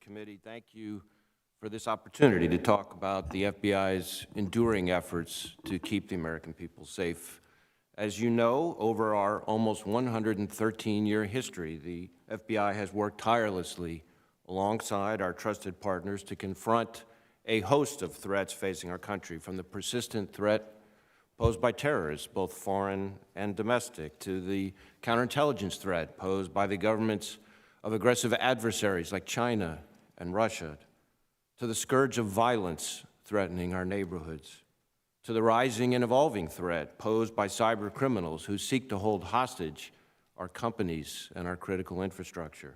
Committee. Thank you for this opportunity to talk about the FBI's enduring efforts to keep the American people safe. As you know, over our almost 113-year history, the FBI has worked tirelessly alongside our trusted partners to confront a host of threats facing our country, from the persistent threat posed by terrorists, both foreign and domestic, to the counterintelligence threat posed by the governments of aggressive adversaries like China and Russia, to the scourge of violence threatening our neighborhoods, to the rising and evolving threat posed by cyber criminals who seek to hold hostage our companies and our critical infrastructure.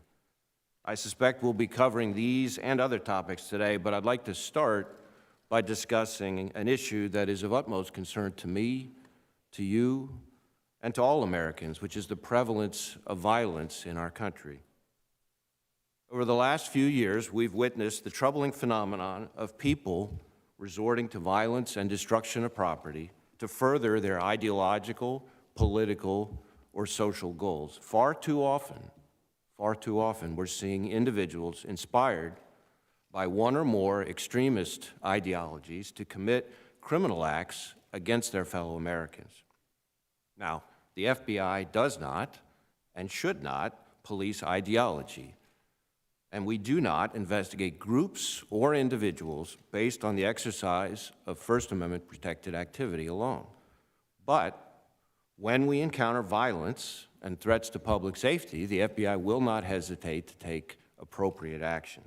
I suspect we'll be covering these and other topics today, but I'd like to start by discussing an issue that is of utmost concern to me, to you, and to all Americans, which is the prevalence of violence in our country. Over the last few years, we've witnessed the troubling phenomenon of people resorting to violence and destruction of property to further their ideological, political, or social goals. Far too often, we're seeing individuals inspired by one or more extremist ideologies to commit criminal acts against their fellow Americans. Now, the FBI does not and should not police ideology, and we do not investigate groups or individuals based on the exercise of First Amendment protected activity alone. But when we encounter violence and threats to public safety, the FBI will not hesitate to take appropriate action.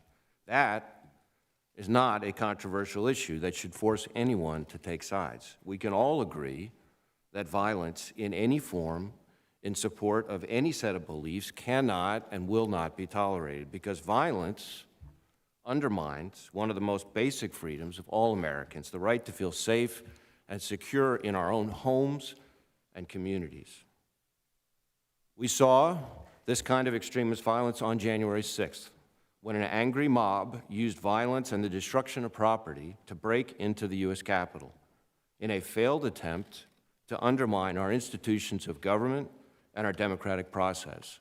That is not a controversial issue that should force anyone to take sides. We can all agree that violence in any form in support of any set of beliefs cannot and will not be tolerated, because violence undermines one of the most basic freedoms of all Americans, the right to feel safe and secure in our own homes and communities. We saw this kind of extremist violence on January 6th, when an angry mob used violence and the destruction of property to break into the U.S. Capitol in a failed attempt to undermine our institutions of government and our democratic process.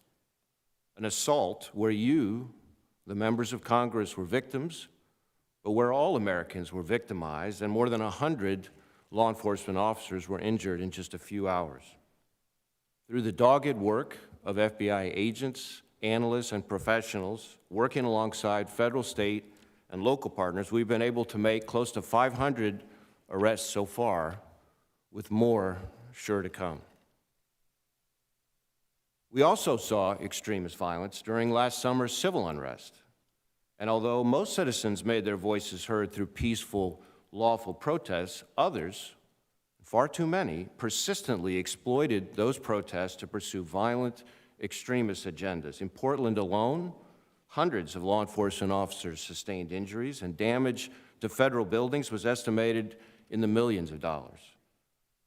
An assault where you, the members of Congress, were victims, but where all Americans were victimized, and more than 100 law enforcement officers were injured in just a few hours. Through the dogged work of FBI agents, analysts, and professionals working alongside federal, state, and local partners, we've been able to make close to 500 arrests so far, with more sure to come. We also saw extremist violence during last summer's civil unrest. And although most citizens made their voices heard through peaceful, lawful protests, others, far too many, persistently exploited those protests to pursue violent extremist agendas. In Portland alone, hundreds of law enforcement officers sustained injuries, and damage to federal buildings was estimated in the millions of dollars.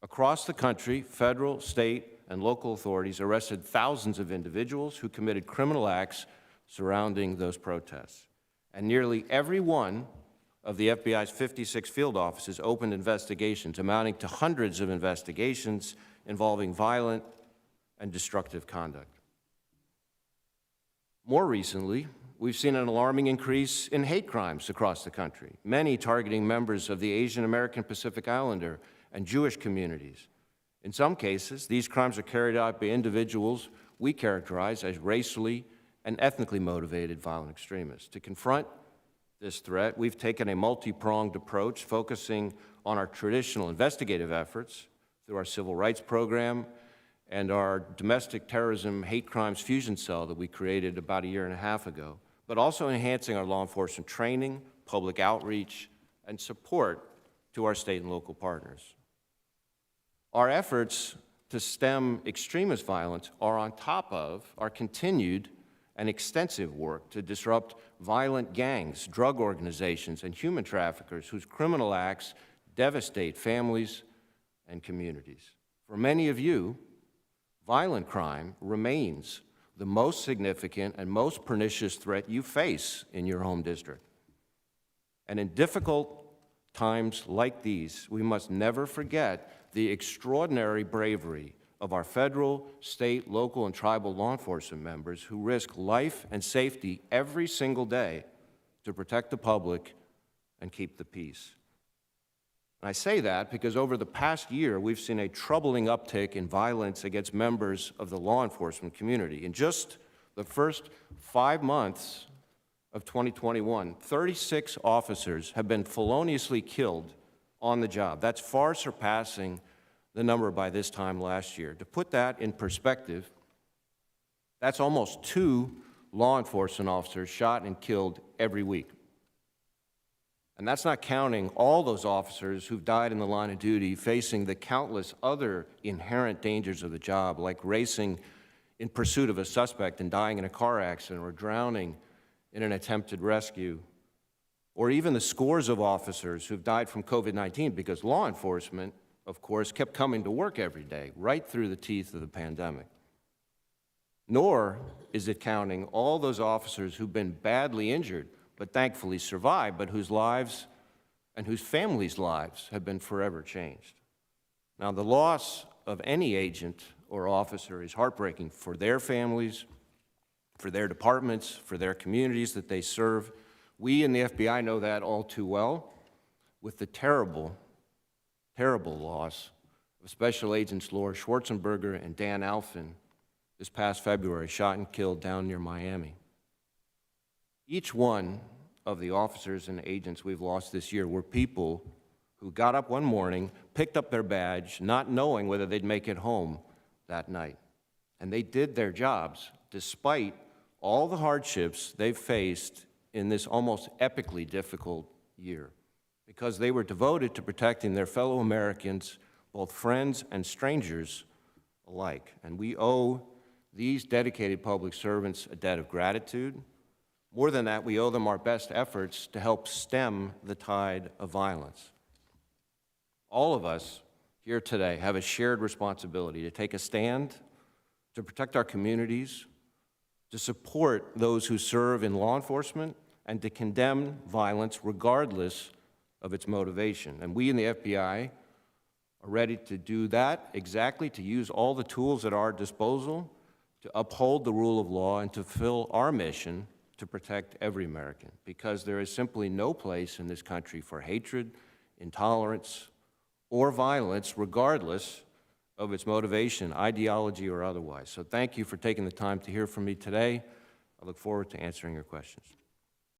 Across the country, federal, state, and local authorities arrested thousands of individuals who committed criminal acts surrounding those protests. And nearly every one of the FBI's 56 field offices opened investigations, amounting to hundreds of investigations involving violent and destructive conduct. More recently, we've seen an alarming increase in hate crimes across the country, many targeting members of the Asian American, Pacific Islander, and Jewish communities. In some cases, these crimes are carried out by individuals we characterize as racially and ethnically motivated violent extremists. To confront this threat, we've taken a multi-pronged approach, focusing on our traditional investigative efforts through our civil rights program and our domestic terrorism hate crimes fusion cell that we created about a year and a half ago, but also enhancing our law enforcement training, public outreach, and support to our state and local partners. Our efforts to stem extremist violence are on top of our continued and extensive work to disrupt violent gangs, drug organizations, and human traffickers whose criminal acts devastate families and communities. For many of you, violent crime remains the most significant and most pernicious threat you face in your home district. And in difficult times like these, we must never forget the extraordinary bravery of our federal, state, local, and tribal law enforcement members who risk life and safety every single day to protect the public and keep the peace. And I say that because over the past year, we've seen a troubling uptick in violence against members of the law enforcement community. In just the first 5 months of 2021, 36 officers have been feloniously killed on the job. That's far surpassing the number by this time last year. To put that in perspective, that's almost 2 law enforcement officers shot and killed every week. And that's not counting all those officers who've died in the line of duty facing the countless other inherent dangers of the job, like racing in pursuit of a suspect and dying in a car accident or drowning in an attempted rescue, or even the scores of officers who've died from COVID-19 because law enforcement, of course, kept coming to work every day, right through the teeth of the pandemic. Nor is it counting all those officers who've been badly injured, but thankfully survived, but whose lives and whose families' lives have been forever changed. Now, the loss of any agent or officer is heartbreaking for their families, for their departments, for their communities that they serve. We in the FBI know that all too well, with the terrible, terrible loss of Special Agents Laura Schwarzenberger and Dan Alfin this past February, shot and killed down near Miami. Each one of the officers and agents we've lost this year were people who got up one morning, picked up their badge, not knowing whether they'd make it home that night. And they did their jobs despite all the hardships they've faced in this almost epically difficult year, because they were devoted to protecting their fellow Americans, both friends and strangers alike. And we owe these dedicated public servants a debt of gratitude. More than that, we owe them our best efforts to help stem the tide of violence. All of us here today have a shared responsibility to take a stand, to protect our communities, to support those who serve in law enforcement, and to condemn violence regardless of its motivation. And we in the FBI are ready to do that exactly, to use all the tools at our disposal to uphold the rule of law and to fulfill our mission to protect every American, because there is simply no place in this country for hatred, intolerance, or violence, regardless of its motivation, ideology, or otherwise. So thank you for taking the time to hear from me today. I look forward to answering your questions.